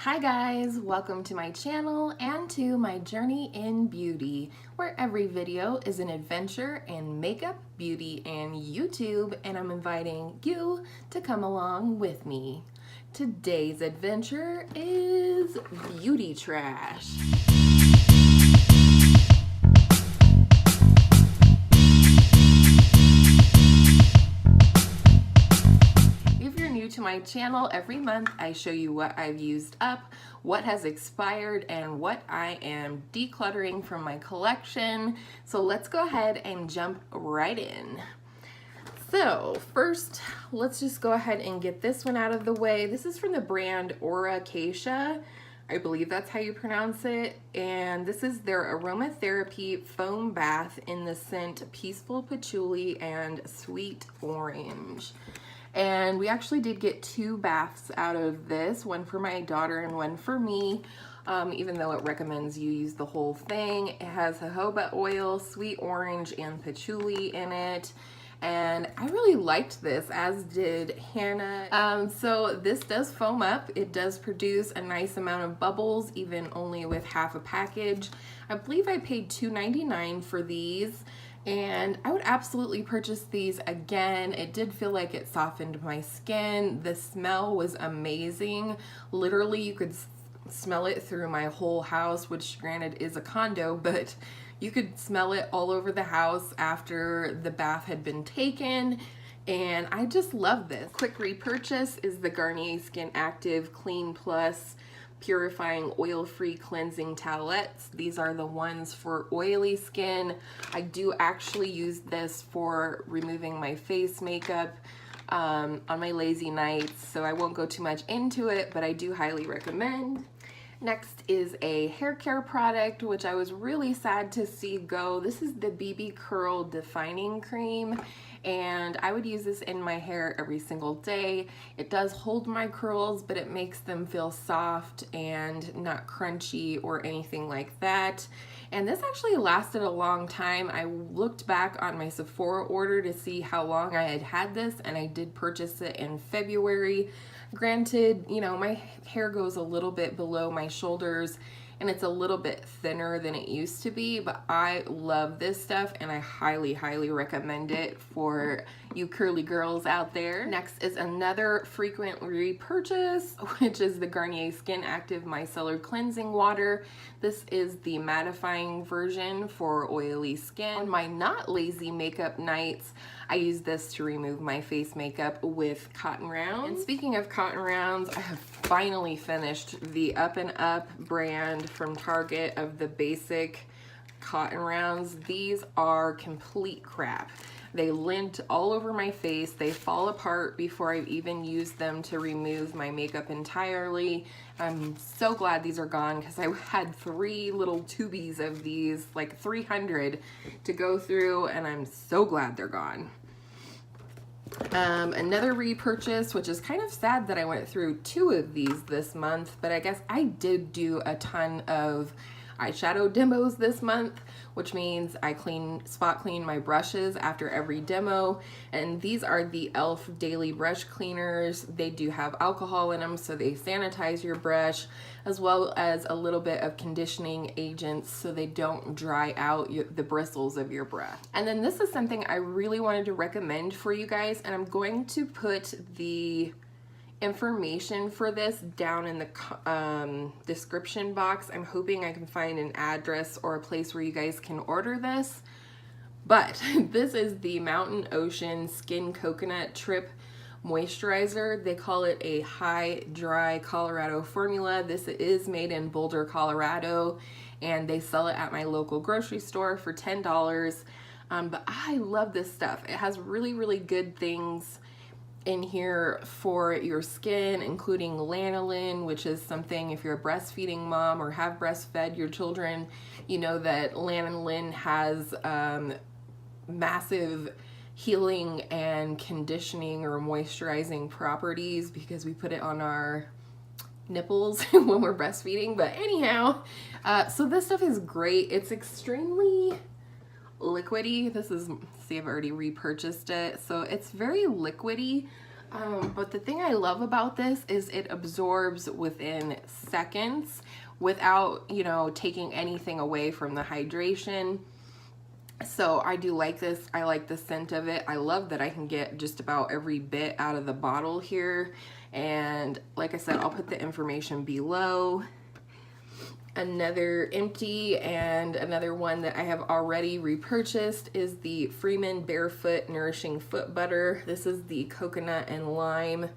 Hi guys, welcome to my channel and to my journey in beauty, where every video is an adventure in makeup, beauty, and YouTube, and I'm inviting you to come along with me. Today's adventure is beauty trash. To my channel, every month I show you what I've used up, what has expired, and what I am decluttering from my collection. So let's go ahead and jump right in. So first, let's just go ahead and get this one out of the way. This is from the brand Acacia. I believe that's how you pronounce it. And this is their aromatherapy foam bath in the scent Peaceful Patchouli and Sweet Orange. And we actually did get 2 baths out of this, one for my daughter and one for me, even though it recommends you use the whole thing. It has jojoba oil, sweet orange, and patchouli in it. And I really liked this, as did Hannah. So this does foam up. It does produce a nice amount of bubbles, even only with half a package. I believe I paid $2.99 for these. And I would absolutely purchase these again. It did feel like it softened my skin. The smell was amazing. Literally, you could smell it through my whole house, which granted is a condo, but you could smell it all over the house after the bath had been taken. And I just love this. Quick repurchase is the Garnier Skin Active Clean Plus Purifying Oil-Free Cleansing Towelettes. These are the ones for oily skin. I do actually use this for removing my face makeup on my lazy nights, so I won't go too much into it, but I do highly recommend. Next is a hair care product, which I was really sad to see go. This is the BB Curl Defining Cream, and I would use this in my hair every single day. It does hold my curls, but it makes them feel soft and not crunchy or anything like that. And this actually lasted a long time. I looked back on my Sephora order to see how long I had had this, and I did purchase it in February. Granted, you know, my hair goes a little bit below my shoulders and it's a little bit thinner than it used to be, but I love this stuff and I highly, highly recommend it for you curly girls out there. Next is another frequent repurchase, which is the Garnier Skin Active Micellar Cleansing Water. This is the mattifying version for oily skin. On my not lazy makeup nights, I use this to remove my face makeup with cotton rounds. And speaking of cotton rounds, I have finally finished the Up and Up brand from Target of the basic cotton rounds. These are complete crap. They lint all over my face. They fall apart before I've even used them to remove my makeup entirely. I'm so glad these are gone because I had 3 little tubies of these, like 300 to go through, and I'm so glad they're gone. Another repurchase, which is kind of sad that I went through 2 of these this month, but I guess I did do a ton of eyeshadow demos this month, which means I spot clean my brushes after every demo. And these are the e.l.f. Daily Brush Cleaners. They do have alcohol in them, so they sanitize your brush, as well as a little bit of conditioning agents so they don't dry out the bristles of your brush. And then this is something I really wanted to recommend for you guys, and I'm going to put the information for this down in the description box. I'm hoping I can find an address or a place where you guys can order this. But this is the Mountain Ocean Skin Coconut Trip Moisturizer. They call it a high dry Colorado formula. This is made in Boulder, Colorado, and they sell it at my local grocery store for $10. But I love this stuff. It has really, really good things in here for your skin, including lanolin, which is something, if you're a breastfeeding mom or have breastfed your children, you know that lanolin has massive healing and conditioning or moisturizing properties because we put it on our nipples when we're breastfeeding. But anyhow, so this stuff is great. It's extremely liquidy. This is, see, I've already repurchased it, so it's very liquidy. But the thing I love about this is it absorbs within seconds without, you know, taking anything away from the hydration. So I do like this. I like the scent of it. I love that I can get just about every bit out of the bottle here. And like I said, I'll put the information below. Another empty and another one that I have already repurchased is the Freeman Barefoot Nourishing Foot Butter. This is the coconut and lime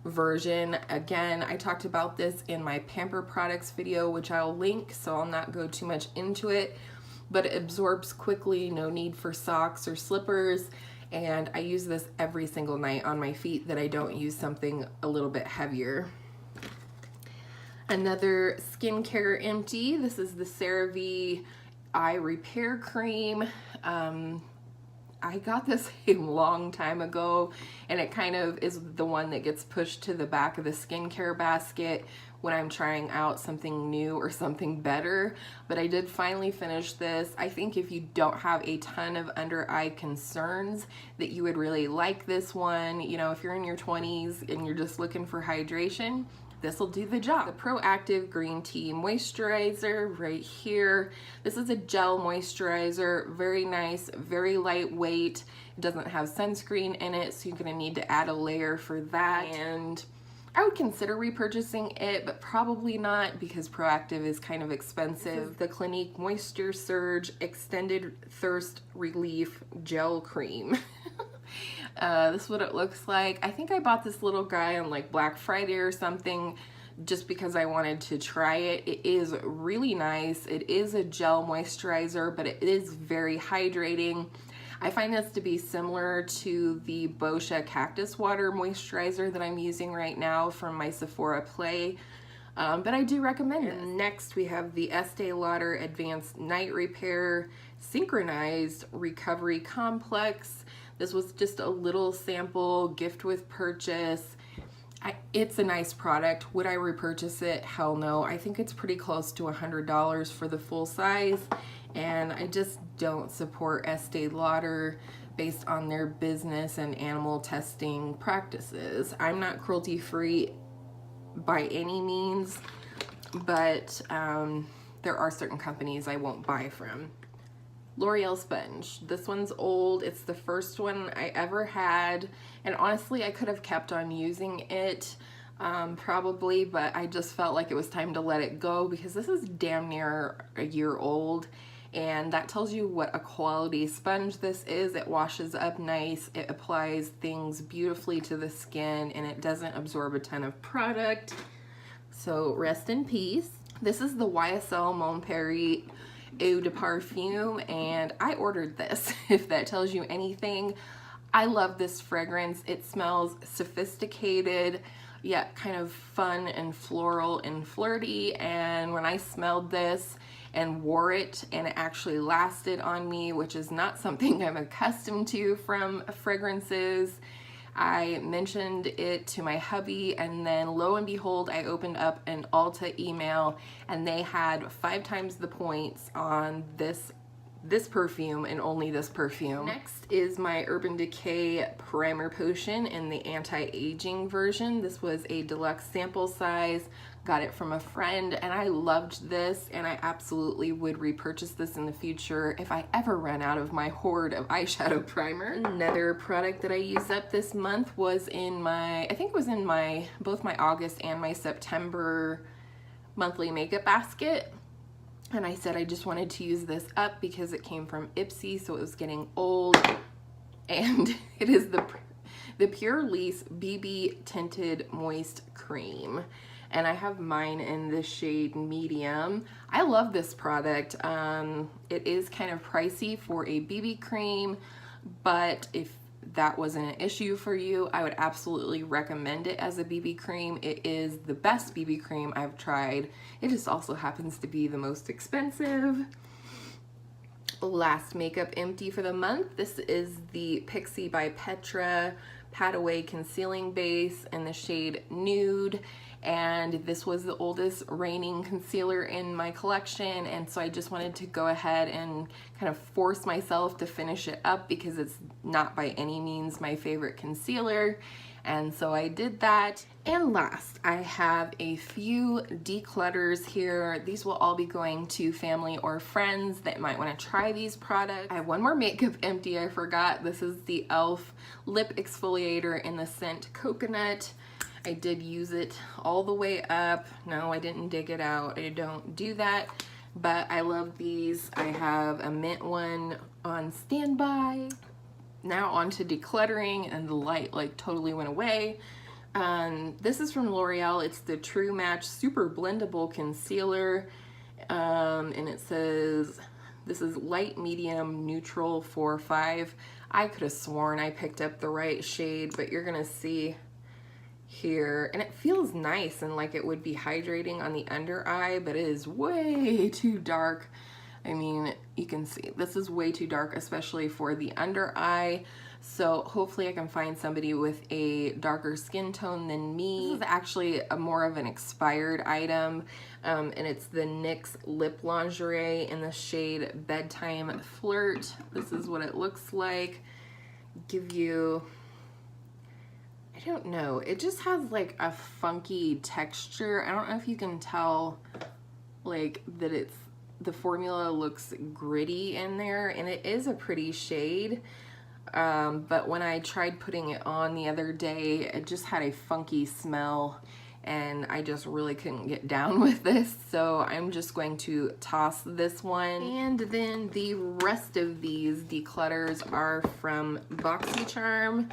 version. Again, I talked about this in my Pamper Products video, which I'll link, so I'll not go too much into it, but it absorbs quickly, no need for socks or slippers, and I use this every single night on my feet that I don't use something a little bit heavier. Another skincare empty. This is the CeraVe Eye Repair Cream. I got this a long time ago, and it kind of is the one that gets pushed to the back of the skincare basket when I'm trying out something new or something better. But I did finally finish this. I think if you don't have a ton of under eye concerns, that you would really like this one. You know, if you're in your 20s and you're just looking for hydration, this will do the job. The Proactive Green Tea Moisturizer right here. This is a gel moisturizer, very nice, very lightweight. It doesn't have sunscreen in it, so you're gonna need to add a layer for that. And I would consider repurchasing it, but probably not because Proactive is kind of expensive. The Clinique Moisture Surge Extended Thirst Relief Gel Cream. This is what it looks like. I think I bought this little guy on like Black Friday or something just because I wanted to try it. It is really nice. It is a gel moisturizer, but it is very hydrating. I find this to be similar to the Boscia Cactus Water Moisturizer that I'm using right now from my Sephora Play. But I do recommend it. Next, we have the Estee Lauder Advanced Night Repair Synchronized Recovery Complex. This was just a little sample, gift with purchase. It's a nice product. Would I repurchase it? Hell no. I think it's pretty close to $100 for the full size, and I just don't support Estee Lauder based on their business and animal testing practices. I'm not cruelty-free by any means, but there are certain companies I won't buy from. L'Oreal sponge. This one's old. It's the first one I ever had, and honestly I could have kept on using it probably, but I just felt like it was time to let it go because this is damn near a year old, and that tells you what a quality sponge this is. It washes up nice, it applies things beautifully to the skin, and it doesn't absorb a ton of product, so rest in peace. This is the YSL Mon Paris Eau de Parfum, and I ordered this, if that tells you anything. I love this fragrance. It smells sophisticated, yet kind of fun and floral and flirty, and when I smelled this and wore it and it actually lasted on me, which is not something I'm accustomed to from fragrances, I mentioned it to my hubby, and then lo and behold, I opened up an Ulta email and they had 5 times the points on this perfume and only this perfume. Next is my Urban Decay Primer Potion in the anti-aging version. This was a deluxe sample size. Got it from a friend, and I loved this, and I absolutely would repurchase this in the future if I ever run out of my hoard of eyeshadow primer. Another product that I used up this month was in my, I think it was in my, both my August and my September monthly makeup basket. And I said I just wanted to use this up because it came from Ipsy, so it was getting old. And it is the Pure Lease BB Tinted Moist Cream. And I have mine in the shade medium. I love this product. It is kind of pricey for a BB cream, but if that wasn't an issue for you, I would absolutely recommend it as a BB cream. It is the best BB cream I've tried. It just also happens to be the most expensive. Last makeup empty for the month. This is the Pixi by Petra Pat Away Concealing Base in the shade Nude. And this was the oldest reigning concealer in my collection, and so I just wanted to go ahead and kind of force myself to finish it up because it's not by any means my favorite concealer. And so I did that. And last, I have a few declutters here. These will all be going to family or friends that might want to try these products. I have one more makeup empty I forgot. This is the e.l.f. lip exfoliator in the scent Coconut. I did use it all the way up. No, I didn't dig it out. I don't do that, but I love these. I have a mint one on standby. Now on to decluttering, and the light like totally went away. This is from L'Oreal. It's the True Match Super Blendable Concealer, and it says this is light, medium, neutral 4-5. I could have sworn I picked up the right shade, but you're gonna see here, and it feels nice and like it would be hydrating on the under eye, but it is way too dark. I mean, you can see this is way too dark, especially for the under eye. So hopefully I can find somebody with a darker skin tone than me. This is actually a more of an expired item, and it's the NYX Lip Lingerie in the shade Bedtime Flirt. This is what it looks like. Give you, I don't know, it just has like a funky texture. I don't know if you can tell like that it's, the formula looks gritty in there, and it is a pretty shade. But when I tried putting it on the other day, it just had a funky smell, and I just really couldn't get down with this. So I'm just going to toss this one. And then the rest of these declutters are from BoxyCharm.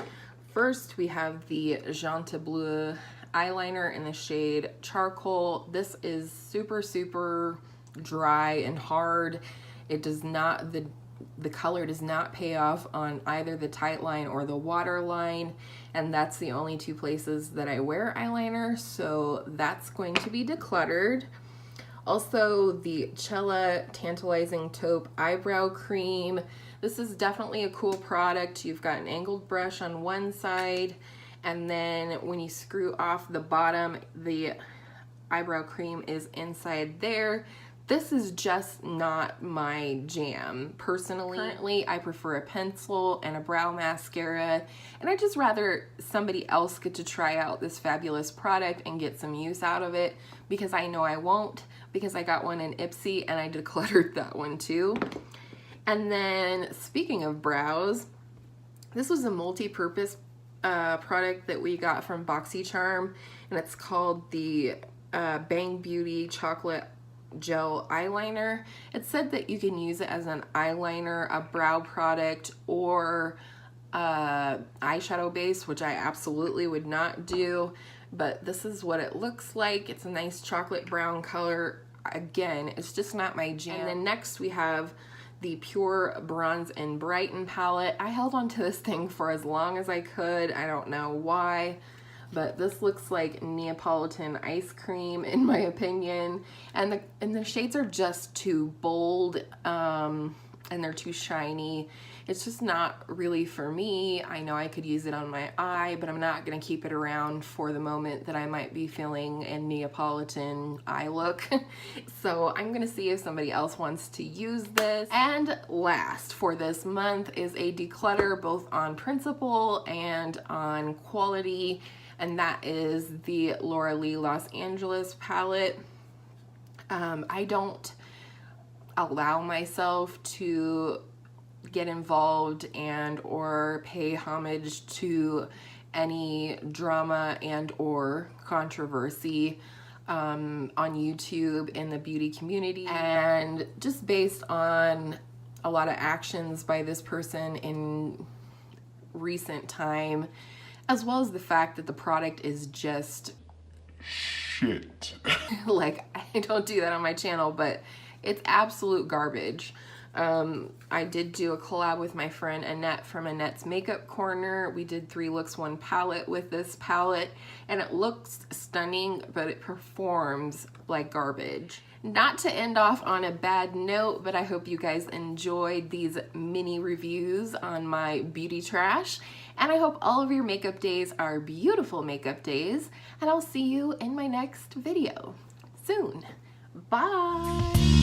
First, we have the Jante Bleu eyeliner in the shade Charcoal. This is super, super dry and hard. It does not, the color does not pay off on either the tight line or the waterline, and that's the only two places that I wear eyeliner, so that's going to be decluttered. Also, the Cella Tantalizing Taupe Eyebrow Cream. This is definitely a cool product. You've got an angled brush on one side, and then when you screw off the bottom, the eyebrow cream is inside there. This is just not my jam. Personally, currently, I prefer a pencil and a brow mascara, and I'd just rather somebody else get to try out this fabulous product and get some use out of it, because I know I won't, because I got one in Ipsy and I decluttered that one too. And then speaking of brows, this was a multi-purpose product that we got from BoxyCharm, and it's called the Bang Beauty Chocolate Gel Eyeliner. It said that you can use it as an eyeliner, a brow product, or eyeshadow base, which I absolutely would not do, but this is what it looks like. It's a nice chocolate brown color. Again, it's just not my jam. And then next we have the Pure Bronze and Brighten palette. I held on to this thing for as long as I could. I don't know why, but this looks like Neapolitan ice cream in my opinion, and the shades are just too bold, and they're too shiny. It's just not really for me. I know I could use it on my eye, but I'm not gonna keep it around for the moment that I might be feeling a Neapolitan eye look. So I'm gonna see if somebody else wants to use this. And last for this month is a declutter both on principle and on quality, and that is the Laura Lee Los Angeles palette. I don't allow myself to get involved and or pay homage to any drama and or controversy on YouTube in the beauty community, and just based on a lot of actions by this person in recent time, as well as the fact that the product is just shit. Like, I don't do that on my channel, but it's absolute garbage. I did do a collab with my friend Annette from Annette's Makeup Corner. We did 3 looks 1 palette with this palette, and it looks stunning, but it performs like garbage. Not to end off on a bad note, but I hope you guys enjoyed these mini reviews on my beauty trash, and I hope all of your makeup days are beautiful makeup days, and I'll see you in my next video soon. Bye!